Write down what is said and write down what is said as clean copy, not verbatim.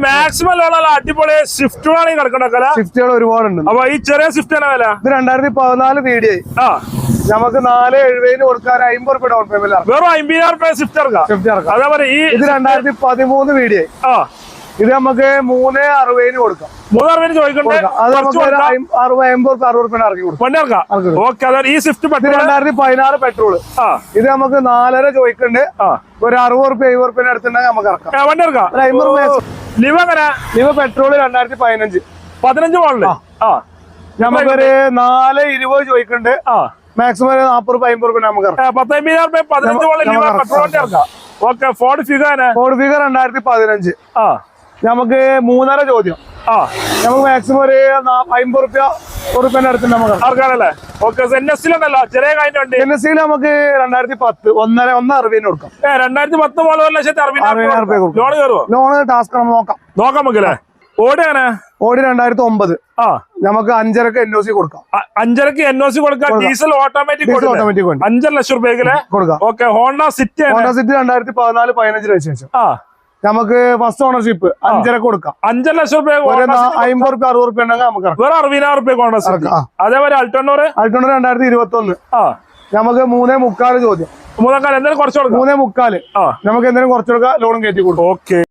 Maximum ലോണല്ല അടിപൊളി സ്വിഫ്റ്റുകളാണ് ഈ കിടക്കണ സ്വിഫ്റ്റുകൾ ഒരുപാടുണ്ട്. അപ്പൊ ഈ ചെറിയ സ്വിഫ്റ്റ് ആണ് വില? ഇത് 2014 VDI. നമുക്ക് 470 കൊടുക്കാൻ 50 രൂപ ഡൗൺ പേയ്മെന്റ്. വെറും 50,000 രൂപ സ്വിഫ്റ്റ് ഇറക്കാം. അതേപോലെ ഇത് 2013 VDI. ഇത് നമുക്ക് 360 കൊടുക്കാം. 360 ചോദിക്കണ്ടേ? അത് നമുക്ക് 50 രൂപ ഇറക്കി കൊടുക്കാം. ഈ സ്വിഫ്റ്റ് 2016 പെട്രോൾ. ഇത് നമുക്ക് 4.5 ചോദിക്കണ്ട്. ഒരു 60 രൂപ 70 രൂപ അടുത്തുണ്ടെങ്കിൽ നമുക്ക് ഇറക്കാം. വണ്ടി ഇറക്കാം. 50 രൂപ. ലിവ പെട്രോൾ 2015 മോഡല്. നമുക്കൊരു 4.20 ചോദിക്കണ്ട്. മാക്സിമം 40 രൂപ 50 രൂപ നമുക്ക് ഇറക്കാം. 15,000 രൂപ 15 പെട്രോൾ ഇറക്കാം. ഓക്കെ. Ford figure 2015. നമുക്ക് 3.5 ചോദ്യം. നമുക്ക് മാക്സിമം ഒരു 50 രൂപ അടുത്ത് നമുക്ക് ഇറക്കാനല്ലേ? ഓക്കെ. NS-ലുണ്ടല്ലോ ചെറിയ കാര്യം ഉണ്ട്. NS-ൽ നമുക്ക് 2010 1.60 കൊടുക്കാം. 2010 മോഡൽ 1,60,000 ലോൺ കയറുമോ? ലോണ് ടാസ്ക് നോക്കാം നമുക്കല്ലേ. ഓടി 2009. നമുക്ക് 5.5 NOC കൊടുക്കാം. 5.5 NOC കൊടുക്കാം. ഡീസൽ ഓട്ടോമാറ്റിക് 5 ലക്ഷം രൂപയ്ക്ക് കൊടുക്കാം. ഓക്കെ. Honda city 2014-15 registration. നമുക്ക് ഫസ്റ്റ് ഓണർഷിപ്പ് 5.5 കൊടുക്കാം. 5 ലക്ഷം രൂപ 50 രൂപ 60 രൂപ ഉണ്ടെങ്കിൽ നമുക്ക് വേറെ 60,000 രൂപ ഓണർഷിപ്പ്. അതേപോലെ അൾട്ടോണർ 2021. നമുക്ക് 3.25 ചോദ്യം. 3.25 എന്തെങ്കിലും കുറച്ച് കൊടുക്കാം. 3.25 നമുക്ക് എന്തെങ്കിലും കുറച്ച് കൊടുക്കാം. ലോണും കയറ്റി കൊടുക്കും. ഓക്കെ.